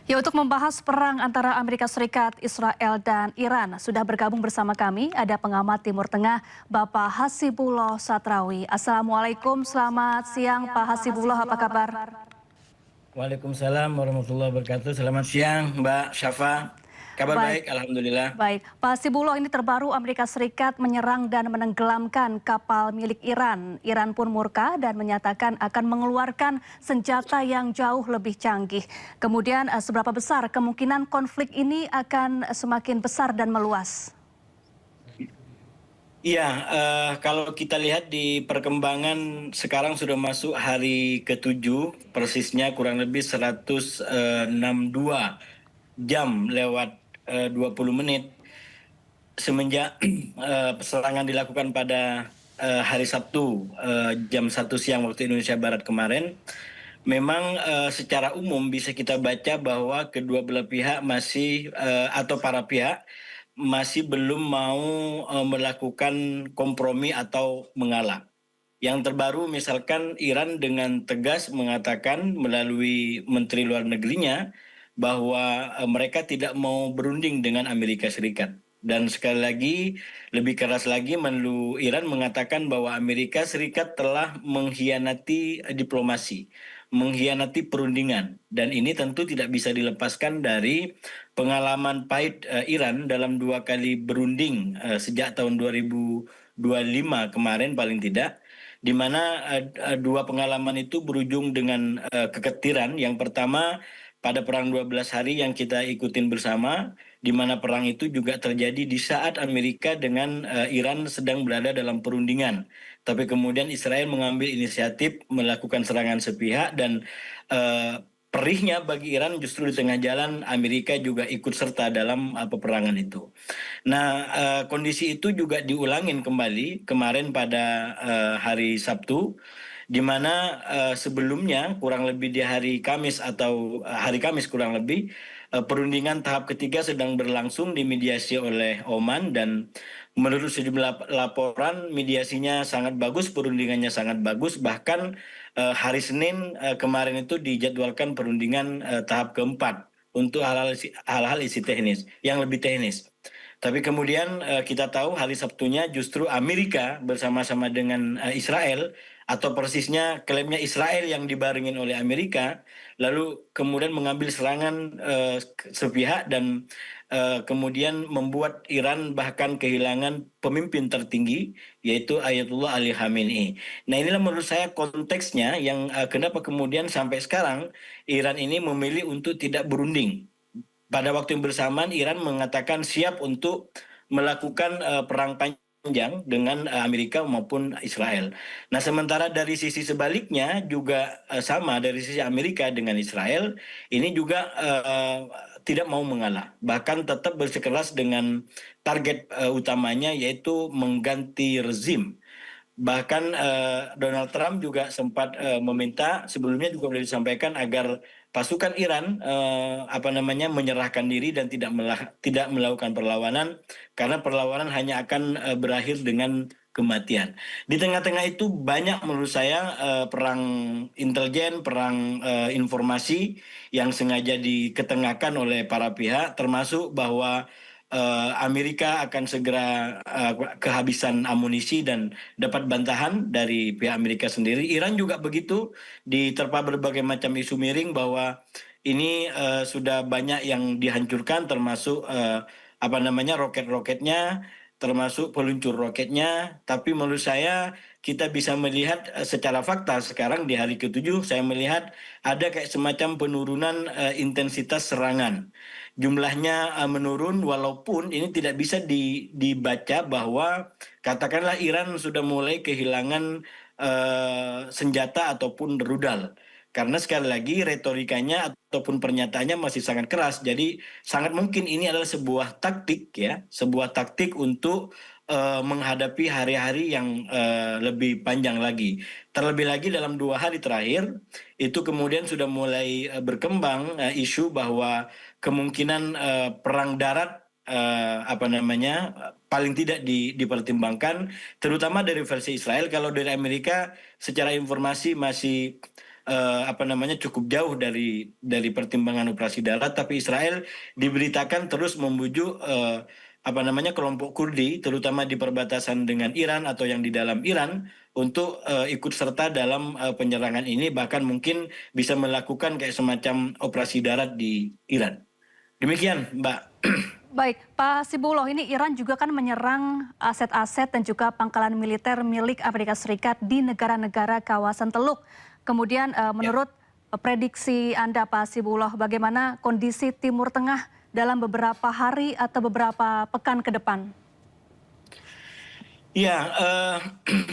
Ya, untuk membahas perang antara Amerika Serikat, Israel, dan Iran, sudah bergabung bersama kami ada pengamat Timur Tengah, Bapak Hasibullah Satrawi. Assalamualaikum, selamat siang Pak Hasibullah, apa kabar? Waalaikumsalam warahmatullahi wabarakatuh. Selamat siang, Mbak Syafa. Kabar Baik, baik, alhamdulillah. baik. Pak Hasibullah, ini terbaru Amerika Serikat menyerang dan menenggelamkan kapal milik Iran. Iran pun murka dan menyatakan akan mengeluarkan senjata yang jauh lebih canggih. Kemudian seberapa besar kemungkinan konflik ini akan semakin besar dan meluas? Iya, kalau kita lihat di perkembangan sekarang sudah masuk hari ke-7, persisnya kurang lebih 162 jam lewat 20 menit semenjak serangan dilakukan pada hari Sabtu jam 1 siang waktu Indonesia Barat kemarin. Memang secara umum bisa kita baca bahwa kedua belah pihak masih atau para pihak masih belum mau melakukan kompromi atau mengalah. Yang terbaru misalkan Iran dengan tegas mengatakan melalui Menteri Luar Negerinya bahwa mereka tidak mau berunding dengan Amerika Serikat. Dan sekali lagi, lebih keras lagi, Menlu Iran mengatakan bahwa Amerika Serikat telah mengkhianati diplomasi, mengkhianati perundingan. Dan ini tentu tidak bisa dilepaskan dari pengalaman pahit Iran dalam 2 kali berunding sejak tahun 2025 kemarin paling tidak, di mana dua pengalaman itu berujung dengan keketiran. Yang pertama pada perang 12 hari yang kita ikutin bersama, di mana perang itu juga terjadi di saat Amerika dengan Iran sedang berada dalam perundingan. Tapi kemudian Israel mengambil inisiatif melakukan serangan sepihak dan perihnya bagi Iran justru di tengah jalan Amerika juga ikut serta dalam peperangan itu. Nah, kondisi itu juga diulangin kembali kemarin pada hari Sabtu, di mana sebelumnya kurang lebih di hari Kamis atau hari Kamis kurang lebih perundingan tahap ketiga sedang berlangsung dimediasi oleh Oman, dan menurut sejumlah laporan mediasinya sangat bagus, perundingannya sangat bagus. Bahkan hari Senin kemarin itu dijadwalkan perundingan tahap keempat untuk hal-hal isi teknis yang lebih teknis. Tapi kemudian kita tahu hari Sabtunya justru Amerika bersama-sama dengan Israel, atau persisnya klaimnya Israel yang dibarengin oleh Amerika, lalu kemudian mengambil serangan sepihak dan kemudian membuat Iran bahkan kehilangan pemimpin tertinggi, yaitu Ayatullah Ali Khamenei. Nah, inilah menurut saya konteksnya yang kenapa kemudian sampai sekarang Iran ini memilih untuk tidak berunding. Pada waktu yang bersamaan Iran mengatakan siap untuk melakukan perang panjang dengan Amerika maupun Israel. Nah, sementara dari sisi sebaliknya juga sama, dari sisi Amerika dengan Israel ini juga tidak mau mengalah, bahkan tetap bersikeras dengan target utamanya, yaitu mengganti rezim. Bahkan Donald Trump juga sempat meminta, sebelumnya juga sudah disampaikan, agar pasukan Iran menyerahkan diri dan tidak melakukan perlawanan, karena perlawanan hanya akan berakhir dengan kematian. Di tengah-tengah itu banyak menurut saya perang intelijen, perang informasi yang sengaja diketengahkan oleh para pihak, termasuk bahwa Amerika akan segera kehabisan amunisi dan dapat bantahan dari pihak Amerika sendiri. Iran juga begitu, diterpa berbagai macam isu miring bahwa ini sudah banyak yang dihancurkan, termasuk roket-roketnya, termasuk peluncur roketnya. Tapi menurut saya kita bisa melihat secara fakta sekarang di hari ke-7, saya melihat ada kayak semacam penurunan intensitas serangan. Jumlahnya menurun, walaupun ini tidak bisa dibaca bahwa katakanlah Iran sudah mulai kehilangan senjata ataupun rudal. Karena sekali lagi retorikanya ataupun pernyataannya masih sangat keras. Jadi sangat mungkin ini adalah sebuah taktik, ya, sebuah taktik untuk menghadapi hari-hari yang lebih panjang lagi. Terlebih lagi dalam 2 hari terakhir itu kemudian sudah mulai berkembang isu bahwa kemungkinan perang darat paling tidak dipertimbangkan, terutama dari versi Israel. Kalau dari Amerika secara informasi masih apa namanya cukup jauh dari pertimbangan operasi darat, tapi Israel diberitakan terus membujuk apa namanya kelompok Kurdi, terutama di perbatasan dengan Iran atau yang di dalam Iran, untuk ikut serta dalam penyerangan ini, bahkan mungkin bisa melakukan kayak semacam operasi darat di Iran. Demikian, Mbak. Baik, Pak Sibuloh, ini Iran juga kan menyerang aset-aset dan juga pangkalan militer milik Amerika Serikat di negara-negara kawasan Teluk. Kemudian menurut prediksi Anda, Pak Sibuloh, bagaimana kondisi Timur Tengah dalam beberapa hari atau beberapa pekan ke depan? Ya,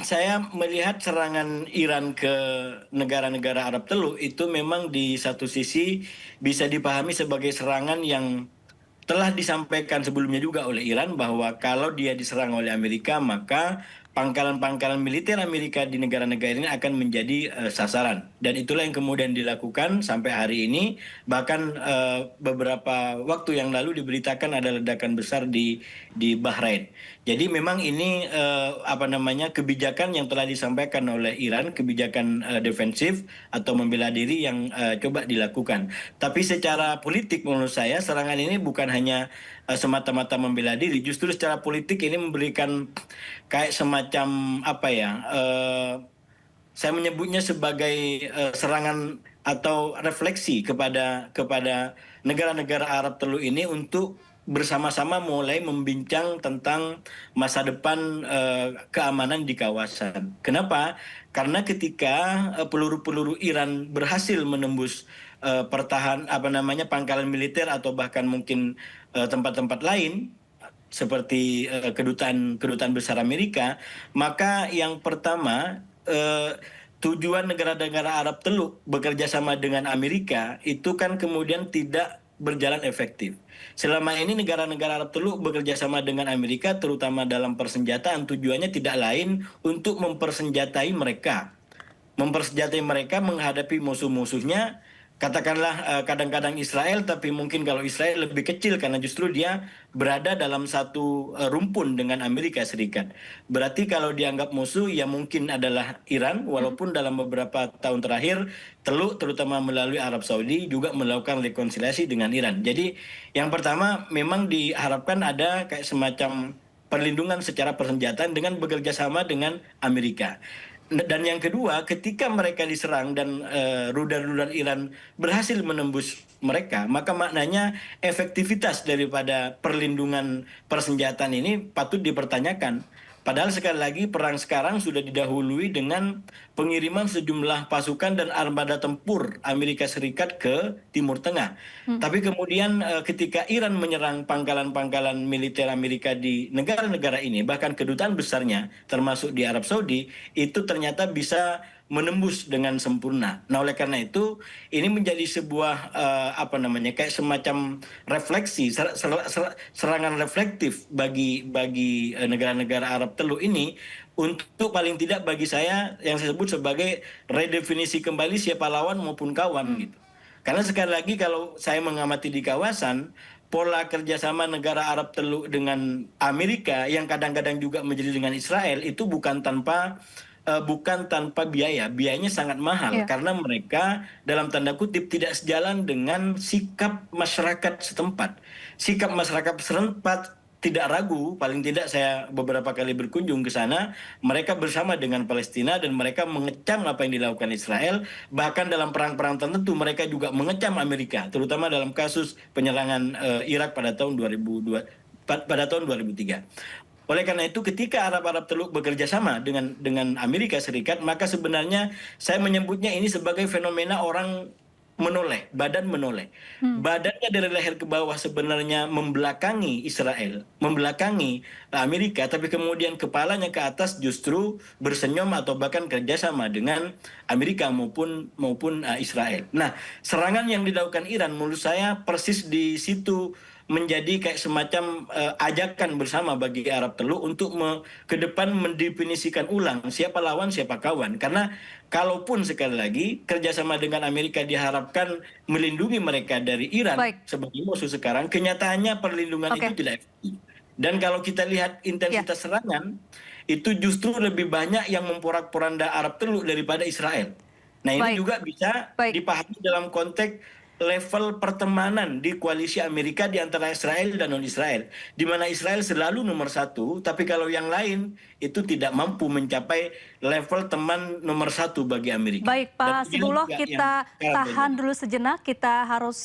saya melihat serangan Iran ke negara-negara Arab Teluk itu memang di satu sisi bisa dipahami sebagai serangan yang telah disampaikan sebelumnya juga oleh Iran, bahwa kalau dia diserang oleh Amerika, maka pangkalan-pangkalan militer Amerika di negara-negara ini akan menjadi sasaran. Dan itulah yang kemudian dilakukan sampai hari ini. Bahkan beberapa waktu yang lalu diberitakan ada ledakan besar di Bahrain. Jadi memang ini apa namanya kebijakan yang telah disampaikan oleh Iran, kebijakan defensif atau membela diri yang coba dilakukan. Tapi secara politik menurut saya serangan ini bukan hanya semata-mata membela diri, justru secara politik ini memberikan kayak semacam apa ya? Saya menyebutnya sebagai serangan atau refleksi kepada negara-negara Arab Teluk ini untuk bersama-sama mulai membincang tentang masa depan keamanan di kawasan. Kenapa? Karena ketika peluru-peluru Iran berhasil menembus apa namanya pangkalan militer atau bahkan mungkin tempat-tempat lain seperti kedutaan besar Amerika, maka yang pertama tujuan negara-negara Arab Teluk bekerja sama dengan Amerika itu kan kemudian tidak berjalan efektif. Selama ini negara-negara Arab Teluk bekerja sama dengan Amerika terutama dalam persenjataan, tujuannya tidak lain untuk mempersenjatai mereka. Mempersenjatai mereka menghadapi musuh-musuhnya, katakanlah kadang-kadang Israel, tapi mungkin kalau Israel lebih kecil karena justru dia berada dalam satu rumpun dengan Amerika Serikat. Berarti kalau dianggap musuh ya mungkin adalah Iran, walaupun dalam beberapa tahun terakhir Teluk terutama melalui Arab Saudi juga melakukan rekonsiliasi dengan Iran. Jadi yang pertama memang diharapkan ada kayak semacam perlindungan secara persenjataan dengan bekerja sama dengan Amerika. Dan yang kedua, ketika mereka diserang dan rudal-rudal Iran berhasil menembus mereka, maka maknanya efektivitas daripada perlindungan persenjataan ini patut dipertanyakan. Padahal sekali lagi perang sekarang sudah didahului dengan pengiriman sejumlah pasukan dan armada tempur Amerika Serikat ke Timur Tengah. Tapi kemudian ketika Iran menyerang pangkalan-pangkalan militer Amerika di negara-negara ini, bahkan kedutaan besarnya termasuk di Arab Saudi, itu ternyata bisa menembus dengan sempurna. Nah, oleh karena itu ini menjadi sebuah apa namanya kayak semacam refleksi, serangan reflektif bagi negara-negara Arab Teluk ini, untuk paling tidak bagi saya yang saya sebut sebagai redefinisi kembali siapa lawan maupun kawan gitu. Karena sekali lagi kalau saya mengamati di kawasan, pola kerjasama negara Arab Teluk dengan Amerika yang kadang-kadang juga menjadi dengan Israel itu bukan tanpa biaya. Biayanya sangat mahal karena mereka dalam tanda kutip tidak sejalan dengan sikap masyarakat setempat. Sikap masyarakat setempat tidak ragu, paling tidak saya beberapa kali berkunjung ke sana, mereka bersama dengan Palestina dan mereka mengecam apa yang dilakukan Israel. Bahkan dalam perang-perang tertentu mereka juga mengecam Amerika, terutama dalam kasus penyerangan Irak pada tahun 2003. Oleh karena itu ketika Arab Teluk bekerja sama dengan Amerika Serikat, maka sebenarnya saya menyebutnya ini sebagai fenomena orang menoleh, badan menoleh. Badannya dari leher ke bawah sebenarnya membelakangi Israel, membelakangi Amerika, tapi kemudian kepalanya ke atas justru bersenyum atau bahkan kerjasama dengan Amerika maupun Israel. Nah, serangan yang dilakukan Iran menurut saya persis di situ menjadi kayak semacam ajakan bersama bagi Arab Teluk untuk ke depan mendefinisikan ulang siapa lawan siapa kawan. Karena kalaupun sekali lagi kerjasama dengan Amerika diharapkan melindungi mereka dari Iran sebagai musuh sekarang, kenyataannya perlindungan itu tidak efektif. Dan kalau kita lihat intensitas serangan, itu justru lebih banyak yang memporak-poranda Arab Teluk daripada Israel. Nah, ini Baik, juga bisa baik. dipahami dalam konteks level pertemanan di koalisi Amerika di antara Israel dan non-Israel, di mana Israel selalu nomor satu, tapi kalau yang lain itu tidak mampu mencapai level teman nomor satu bagi Amerika. Baik, Dan Pak inilah Hasibuloh, juga yang kita sekarang tahan terjadi. dulu sejenak. Kita harus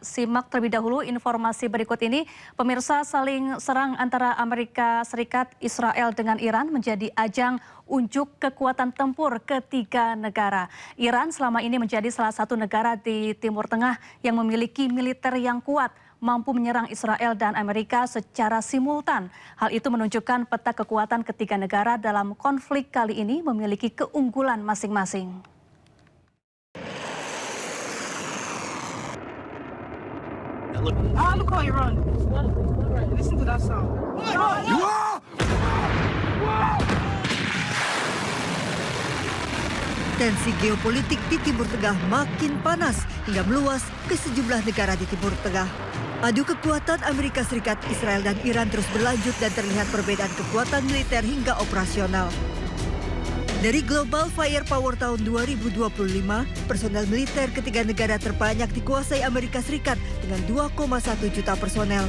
simak terlebih dahulu informasi berikut ini. Pemirsa, saling serang antara Amerika Serikat, Israel dengan Iran menjadi ajang unjuk kekuatan tempur ketiga negara. Iran selama ini menjadi salah satu negara di Timur Tengah yang memiliki militer yang kuat, mampu menyerang Israel dan Amerika secara simultan. Hal itu menunjukkan peta kekuatan ketiga negara dalam konflik kali ini memiliki keunggulan masing-masing. Ah, look how you run. Listen to that sound. Tensi geopolitik di Timur Tengah makin panas hingga meluas ke sejumlah negara di Timur Tengah. Adu kekuatan Amerika Serikat, Israel, dan Iran terus berlanjut dan terlihat perbedaan kekuatan militer hingga operasional. Dari Global Firepower tahun 2025, personel militer ketiga negara terbanyak dikuasai Amerika Serikat dengan 2,1 juta personel.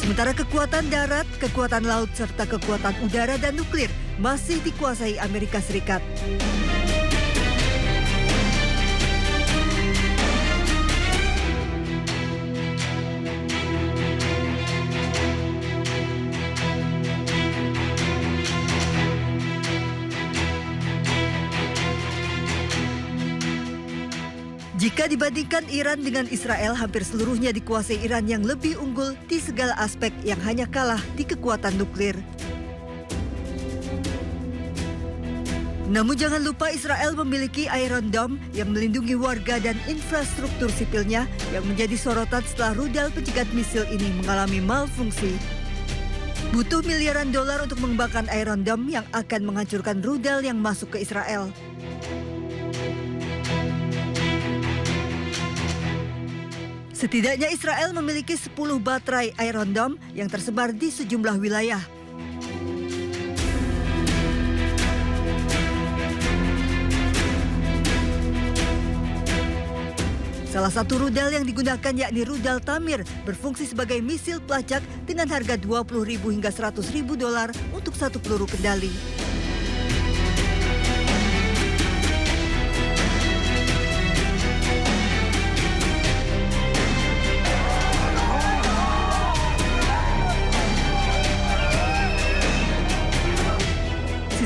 Sementara kekuatan darat, kekuatan laut, serta kekuatan udara dan nuklir masih dikuasai Amerika Serikat. Jika dibandingkan Iran dengan Israel, hampir seluruhnya dikuasai Iran yang lebih unggul di segala aspek yang hanya kalah di kekuatan nuklir. Namun jangan lupa Israel memiliki Iron Dome yang melindungi warga dan infrastruktur sipilnya yang menjadi sorotan setelah rudal pencegat misil ini mengalami malfungsi. Butuh miliaran dolar untuk mengembangkan Iron Dome yang akan menghancurkan rudal yang masuk ke Israel. Setidaknya Israel memiliki 10 baterai Iron Dome yang tersebar di sejumlah wilayah. Salah satu rudal yang digunakan yakni rudal Tamir berfungsi sebagai misil pelacak dengan harga 20.000 hingga 100.000 dolar untuk satu peluru kendali.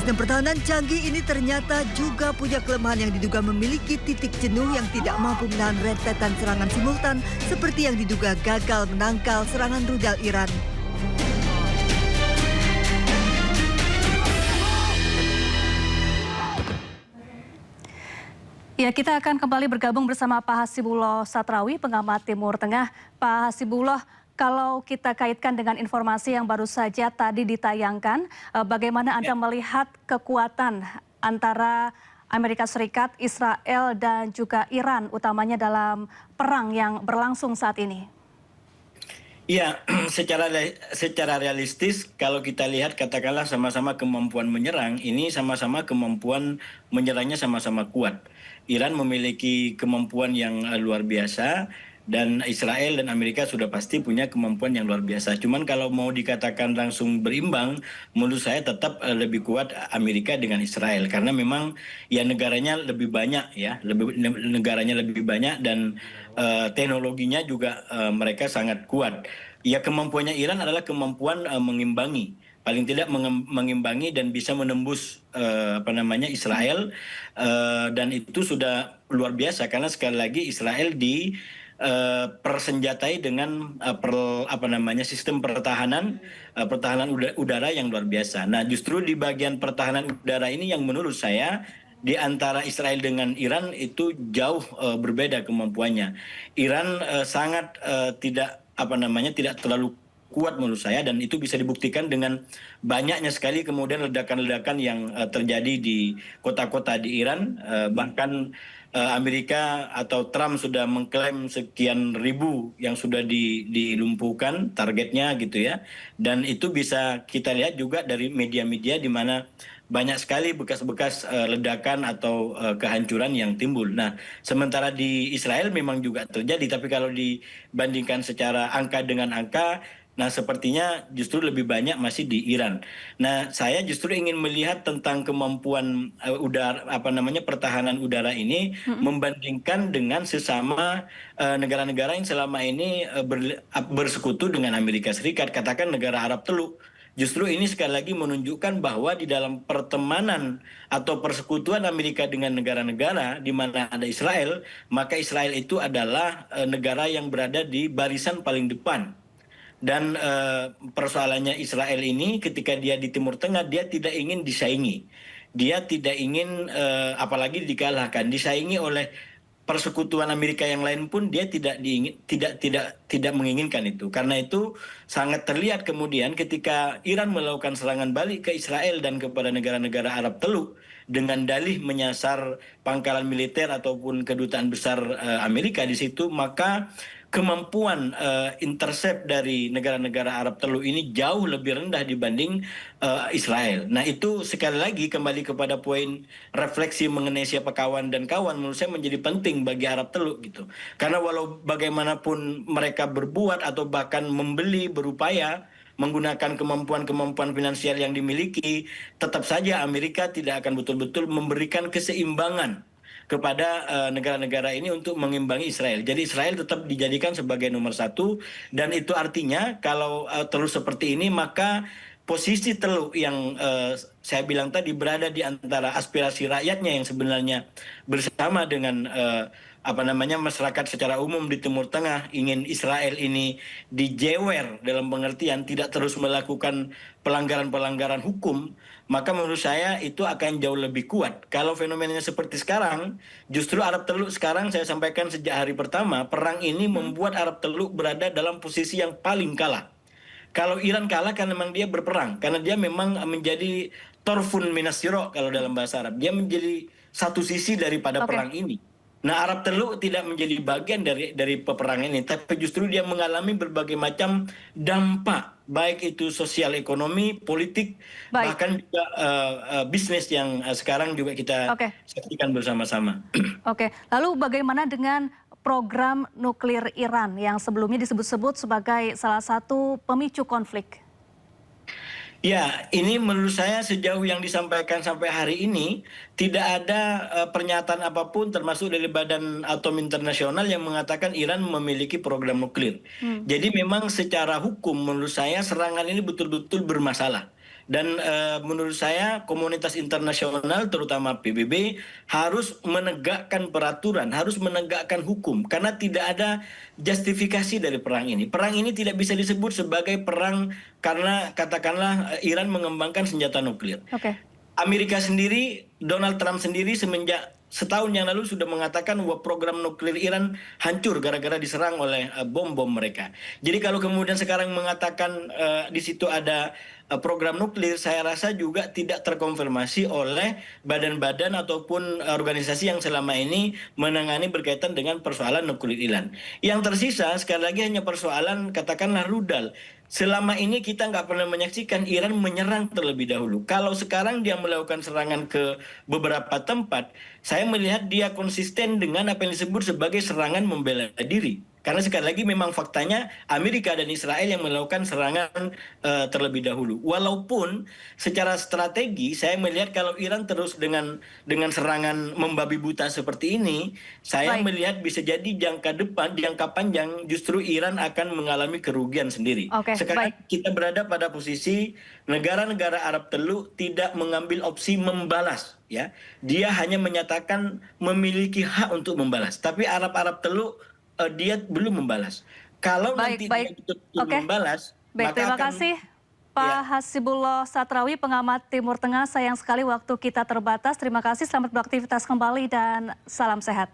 Sistem pertahanan canggih ini ternyata juga punya kelemahan yang diduga memiliki titik jenuh yang tidak mampu menahan rentetan serangan simultan seperti yang diduga gagal menangkal serangan rudal Iran. Ya, kita akan kembali bergabung bersama Pak Hasibuloh Satrawi, pengamat Timur Tengah. Pak Hasibuloh, kalau kita kaitkan dengan informasi yang baru saja tadi ditayangkan, bagaimana Anda melihat kekuatan antara Amerika Serikat, Israel, dan juga Iran, utamanya dalam perang yang berlangsung saat ini? Ya, secara realistis kalau kita lihat katakanlah sama-sama kemampuan menyerang, ini sama-sama kemampuan menyerangnya sama-sama kuat. Iran memiliki kemampuan yang luar biasa dan Israel dan Amerika sudah pasti punya kemampuan yang luar biasa. Cuman kalau mau dikatakan langsung berimbang, menurut saya tetap lebih kuat Amerika dengan Israel karena memang ya negaranya lebih banyak ya, negaranya lebih banyak dan teknologinya juga mereka sangat kuat. Ya kemampuannya Iran adalah kemampuan mengimbangi, paling tidak mengimbangi dan bisa menembus Israel dan itu sudah luar biasa karena sekali lagi Israel persenjatai dengan sistem pertahanan udara yang luar biasa. Nah, justru di bagian pertahanan udara ini yang menurut saya di antara Israel dengan Iran itu jauh berbeda kemampuannya. Iran sangat tidak terlalu kuat menurut saya, dan itu bisa dibuktikan dengan banyaknya sekali kemudian ledakan-ledakan yang terjadi di kota-kota di Iran. Bahkan Amerika atau Trump sudah mengklaim sekian ribu yang sudah dilumpuhkan targetnya gitu ya. Dan itu bisa kita lihat juga dari media-media di mana banyak sekali bekas-bekas ledakan atau kehancuran yang timbul. Nah, sementara di Israel memang juga terjadi, tapi kalau dibandingkan secara angka dengan angka, nah sepertinya justru lebih banyak masih di Iran. Nah, saya justru ingin melihat tentang kemampuan pertahanan udara ini membandingkan dengan sesama negara-negara yang selama ini bersekutu dengan Amerika Serikat, katakan negara Arab Teluk. Justru ini sekali lagi menunjukkan bahwa di dalam pertemanan atau persekutuan Amerika dengan negara-negara di mana ada Israel, maka Israel itu adalah negara yang berada di barisan paling depan. Dan persoalannya Israel ini ketika dia di Timur Tengah, dia tidak ingin disaingi. Dia tidak ingin apalagi dikalahkan, disaingi oleh persekutuan Amerika yang lain pun dia tidak menginginkan itu. Karena itu sangat terlihat kemudian ketika Iran melakukan serangan balik ke Israel dan kepada negara-negara Arab Teluk dengan dalih menyasar pangkalan militer ataupun kedutaan besar Amerika di situ, maka kemampuan intercept dari negara-negara Arab Teluk ini jauh lebih rendah dibanding Israel. Nah, itu sekali lagi kembali kepada poin refleksi mengenai siapa kawan dan kawan, menurut saya menjadi penting bagi Arab Teluk gitu. Karena walau bagaimanapun mereka berbuat atau bahkan membeli, berupaya menggunakan kemampuan-kemampuan finansial yang dimiliki, tetap saja Amerika tidak akan betul-betul memberikan keseimbangan kepada negara-negara ini untuk mengimbangi Israel. Jadi Israel tetap dijadikan sebagai nomor satu, dan itu artinya kalau terus seperti ini maka posisi Teluk yang saya bilang tadi berada di antara aspirasi rakyatnya yang sebenarnya bersama dengan masyarakat secara umum di Timur Tengah ingin Israel ini dijewer dalam pengertian tidak terus melakukan pelanggaran-pelanggaran hukum, maka menurut saya itu akan jauh lebih kuat. Kalau fenomenanya seperti sekarang, justru Arab Teluk sekarang saya sampaikan sejak hari pertama, perang ini membuat Arab Teluk berada dalam posisi yang paling kalah. Kalau Iran kalah karena memang dia berperang, karena dia memang menjadi torfun minasiro kalau dalam bahasa Arab. Dia menjadi satu sisi daripada perang ini. Nah, Arab Teluk tidak menjadi bagian dari peperangan ini, tapi justru dia mengalami berbagai macam dampak, baik itu sosial, ekonomi, politik, bahkan juga bisnis yang sekarang juga kita saksikan bersama-sama. Oke, lalu bagaimana dengan program nuklir Iran yang sebelumnya disebut-sebut sebagai salah satu pemicu konflik? Ya, ini menurut saya sejauh yang disampaikan sampai hari ini tidak ada pernyataan apapun termasuk dari Badan Atom Internasional yang mengatakan Iran memiliki program nuklir. Jadi memang secara hukum menurut saya serangan ini betul-betul bermasalah. Dan menurut saya komunitas internasional terutama PBB harus menegakkan peraturan, harus menegakkan hukum karena tidak ada justifikasi dari perang ini. Perang ini tidak bisa disebut sebagai perang karena katakanlah Iran mengembangkan senjata nuklir. Amerika sendiri, Donald Trump sendiri semenjak setahun yang lalu sudah mengatakan bahwa program nuklir Iran hancur gara-gara diserang oleh bom-bom mereka. Jadi kalau kemudian sekarang mengatakan di situ ada program nuklir, saya rasa juga tidak terkonfirmasi oleh badan-badan ataupun organisasi yang selama ini menangani berkaitan dengan persoalan nuklir Iran. Yang tersisa sekali lagi hanya persoalan katakanlah rudal. Selama ini kita nggak pernah menyaksikan Iran menyerang terlebih dahulu. Kalau sekarang dia melakukan serangan ke beberapa tempat, saya melihat dia konsisten dengan apa yang disebut sebagai serangan membela diri. Karena sekali lagi memang faktanya Amerika dan Israel yang melakukan serangan terlebih dahulu. Walaupun secara strategi saya melihat kalau Iran terus dengan serangan membabi buta seperti ini, saya melihat bisa jadi jangka panjang justru Iran akan mengalami kerugian sendiri. Sekarang kita berada pada posisi negara-negara Arab Teluk tidak mengambil opsi membalas. Ya, dia hanya menyatakan memiliki hak untuk membalas. Tapi Arab Teluk dia belum membalas. Kalau nanti dia betul-betul membalas, terima kasih Pak Hasibullah Satrawi, pengamat Timur Tengah. Sayang sekali waktu kita terbatas. Terima kasih, selamat beraktivitas kembali dan salam sehat.